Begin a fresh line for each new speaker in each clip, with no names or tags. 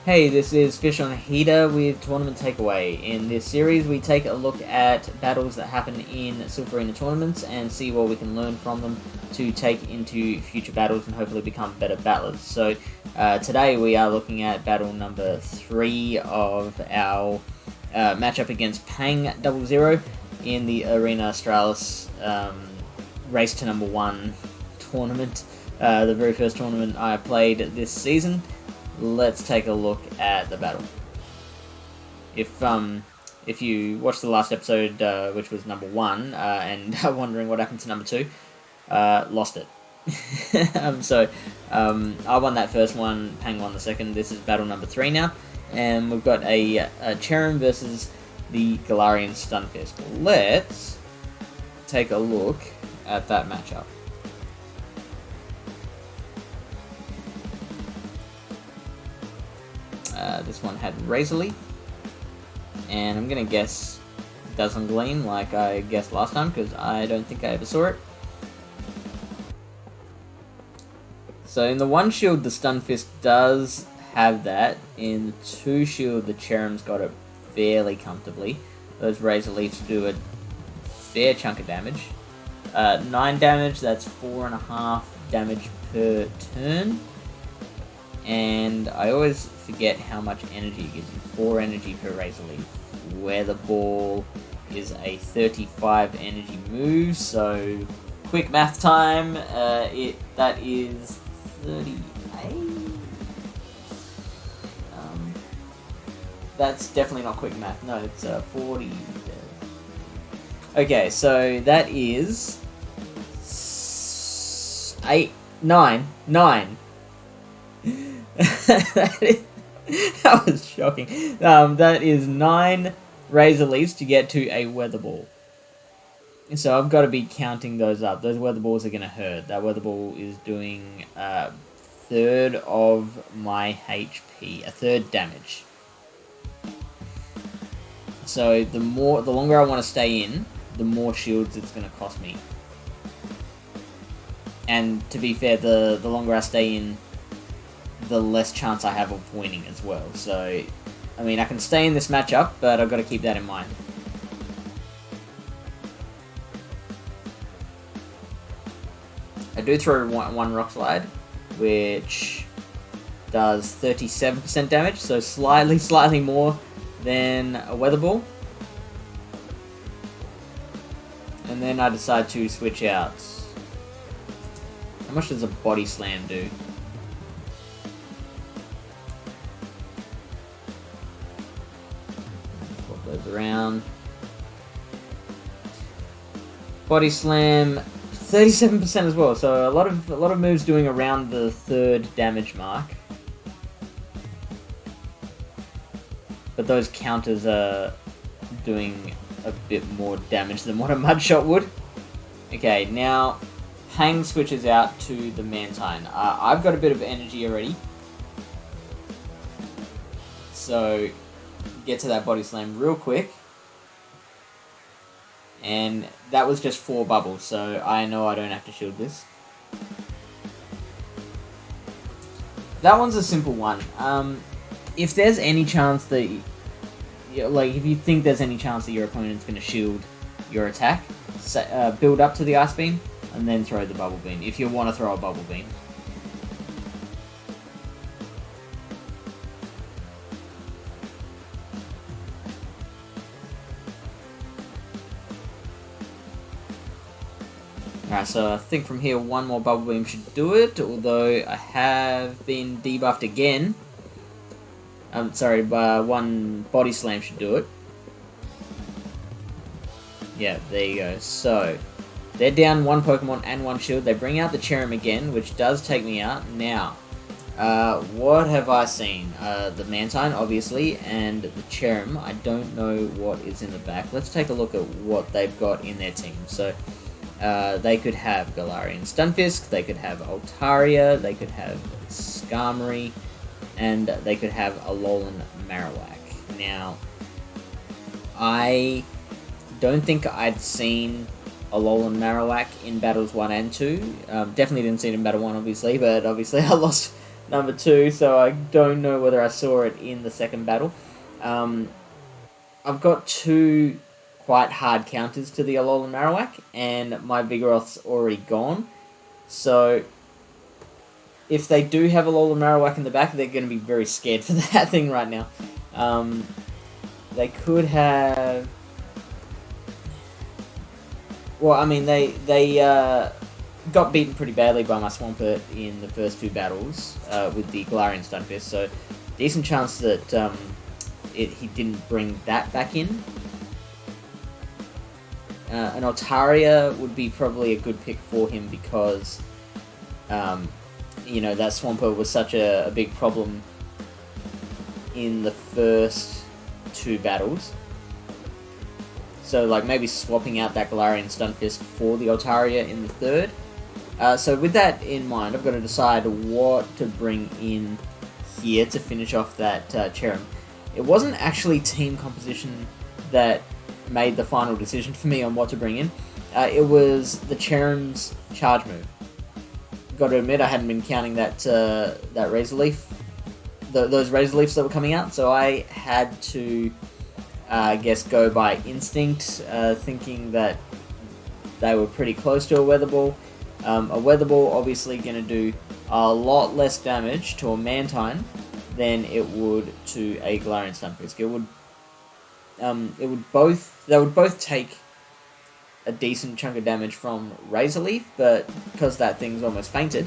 Hey, this is Fish on a Heater with Tournament Takeaway. In this series, we take a look at battles that happen in Silver Arena tournaments and see what we can learn from them to take into future battles and hopefully become better battlers. So, today we are looking at battle number 3 of our matchup against Pang 00 in the Arena Australis Race to Number 1 tournament. The very first tournament I played this season. Let's take a look at the battle. If you watched the last episode, which was number 1, and are wondering what happened to number 2, lost it. I won that first one, Pang won the second. This is battle number 3 now, and we've got a Cherem versus the Galarian Stunfisk. Let's take a look at that matchup. This one had Razor Leaf, and I'm going to guess Dazzling Gleam like I guessed last time, because I don't think I ever saw it. So in the 1 shield, the Stunfisk does have that. In the 2 shield, the Cherem's got it fairly comfortably. Those Razor Leafs do a fair chunk of damage. 9 damage, that's 4.5 damage per turn. And I always forget how much energy it gives you. 4 energy per Razor Leaf. Weather Ball is a 35 energy move, so quick math time. That is 38. That's definitely not quick math. No, it's 40. Okay, so that is 9. That was shocking. That is 9 Razor Leaves to get to a Weather Ball. So I've got to be counting those up. Those Weather Balls are going to hurt. That Weather Ball is doing a third of my HP, a third damage. So the longer I want to stay in, the more shields it's going to cost me. And to be fair, the longer I stay in, the less chance I have of winning as well. So, I mean, I can stay in this matchup, but I've got to keep that in mind. I do throw one Rock Slide, which does 37% damage, so slightly more than a Weather Ball. And then I decide to switch out. How much does a Body Slam do? Around Body Slam, 37% as well. So a lot of moves doing around the 3rd damage mark. But those counters are doing a bit more damage than what a Mud Shot would. Okay, now Pang switches out to the Mantine. I've got a bit of energy already, so get to that Body Slam real quick. And that was just 4 bubbles, so I know I don't have to shield this. That one's a simple one. If there's any chance that, if you think there's any chance that your opponent's going to shield your attack, build up to the Ice Beam, and then throw the Bubble Beam, if you want to throw a Bubble Beam. Alright, so I think from here 1 more Bubble Beam should do it, although I have been debuffed again. 1 Body Slam should do it. Yeah, there you go. So, they're down 1 Pokemon and 1 shield. They bring out the Cherem again, which does take me out. Now, what have I seen? The Mantine, obviously, and the Cherem. I don't know what is in the back. Let's take a look at what they've got in their team. So, they could have Galarian Stunfisk, they could have Altaria, they could have Skarmory, and they could have Alolan Marowak. Now, I don't think I'd seen Alolan Marowak in Battles 1 and 2. Definitely didn't see it in Battle 1, obviously, but obviously I lost number 2, so I don't know whether I saw it in the second battle. I've got 2 quite hard counters to the Alolan Marowak, and my Vigoroth's already gone. So if they do have Alolan Marowak in the back, they're going to be very scared for that thing right now. They could have... Well, I mean, they got beaten pretty badly by my Swampert in the first 2 battles with the Galarian Stunfisk, so decent chance that he didn't bring that back in. An Altaria would be probably a good pick for him because, you know, that Swampert was such a big problem in the first 2 battles. So, like, maybe swapping out that Galarian Stunfisk for the Altaria in the third. So with that in mind, I've got to decide what to bring in here to finish off that Cherrim. It wasn't actually team composition that made the final decision for me on what to bring in. It was the Cherrim's charge move. Got to admit, I hadn't been counting that Razor Leaf, those Razor Leafs that were coming out, so I had to, I guess, go by instinct, thinking that they were pretty close to a Weather Ball. A Weather Ball obviously going to do a lot less damage to a Mantine than it would to a Galarian Stunfisk. They would both take a decent chunk of damage from Razor Leaf, but because that thing's almost fainted,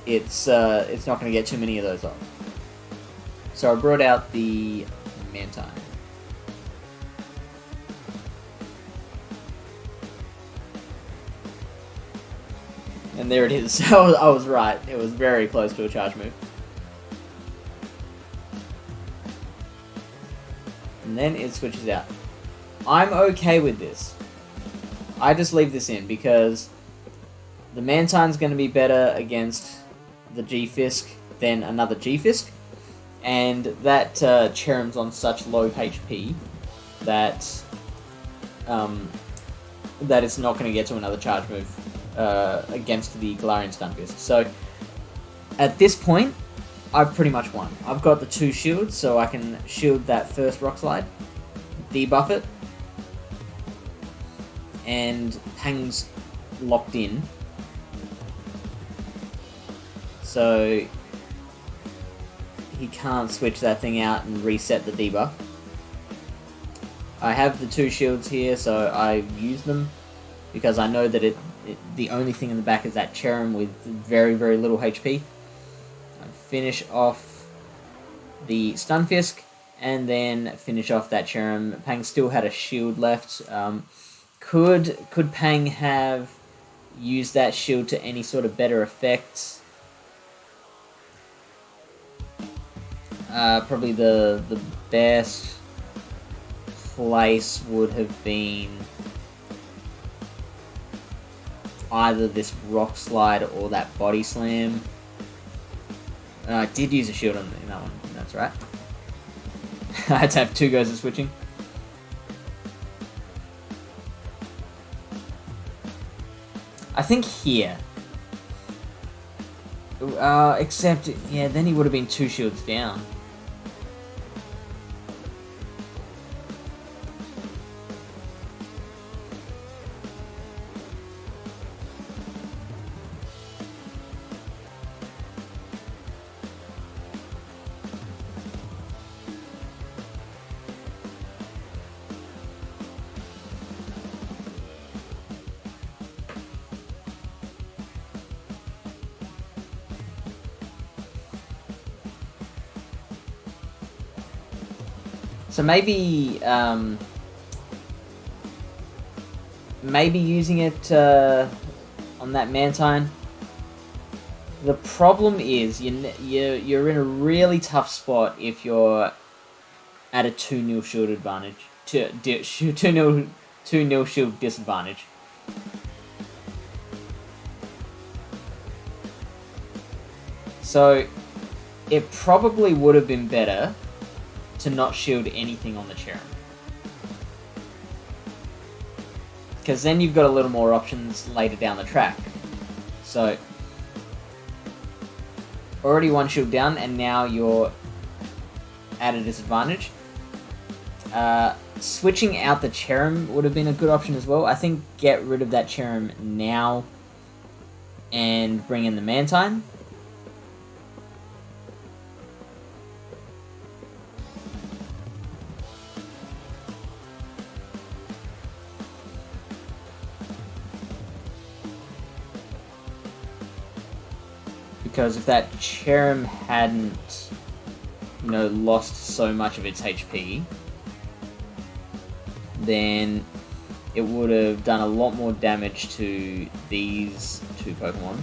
it's not going to get too many of those off. So I brought out the Mantine. And there it is. I was right. It was very close to a charge move. And then it switches out. I'm okay with this. I just leave this in because the Mantine's going to be better against the G-Fisk than another G-Fisk. And that Cherrim's on such low HP that that it's not going to get to another charge move against the Galarian Stunfisk. So at this point, I've pretty much won. I've got the 2 shields, so I can shield that first Rock Slide, debuff it, and Pang's locked in. So he can't switch that thing out and reset the debuff. I have the 2 shields here, so I use them because I know that the only thing in the back is that Cherrim with very, very little HP. I finish off the Stunfisk and then finish off that Cherrim. Pang still had a shield left. Could Pang have used that shield to any sort of better effect? Probably the best place would have been either this Rock Slide or that Body Slam. I did use a shield in that one, that's right. I had to have 2 goes of switching. I think here. Except, yeah, then he would have been 2 shields down. So maybe, maybe using it on that Mantine. The problem is you're in a really tough spot if you're at a 2-0 shield advantage, 2-0 shield disadvantage. So it probably would have been better to not shield anything on the Cherrim. Because then you've got a little more options later down the track. So already one shield down, and now you're at a disadvantage. Switching out the Cherrim would have been a good option as well. I think get rid of that Cherrim now and bring in the Mantine. Because if that Cherrim hadn't, lost so much of its HP, then it would have done a lot more damage to these two Pokemon.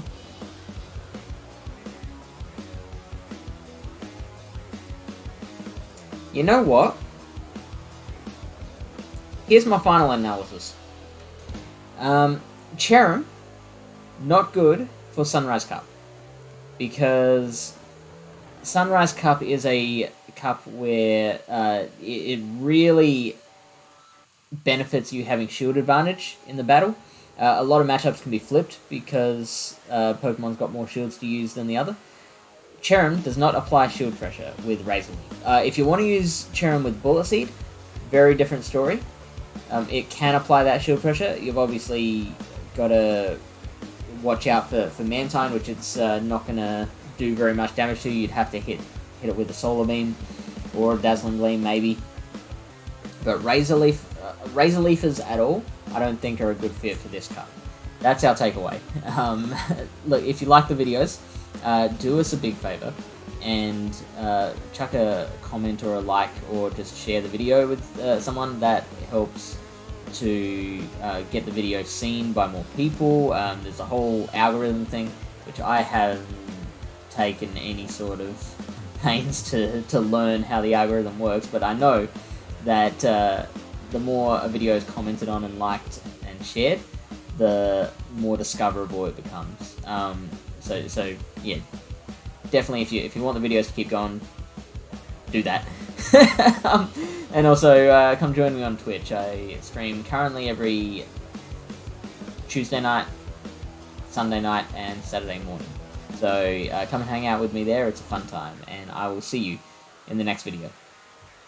You know what? Here's my final analysis. Cherrim, not good for Sunrise Cup. Because Sunrise Cup is a cup where it really benefits you having shield advantage in the battle. A lot of matchups can be flipped because Pokemon's got more shields to use than the other. Cherrim does not apply shield pressure with Razor Leaf. If you want to use Cherrim with Bullet Seed, very different story. It can apply that shield pressure. You've obviously got to watch out for Mantine, which it's not going to do very much damage to. You'd have to hit it with a Solar Beam or a Dazzling Gleam maybe. But Razor Leafers at all, I don't think are a good fit for this cup. That's our takeaway. Look, if you like the videos, do us a big favour and chuck a comment or a like, or just share the video with someone. That helps to get the video seen by more people. There's a whole algorithm thing, which I haven't taken any sort of pains to learn how the algorithm works, but I know that the more a video is commented on and liked and shared, the more discoverable it becomes. So yeah, definitely if you want the videos to keep going, do that. And also come join me on Twitch. I stream currently every Tuesday night, Sunday night, and Saturday morning. So come and hang out with me there. It's a fun time, and I will see you in the next video.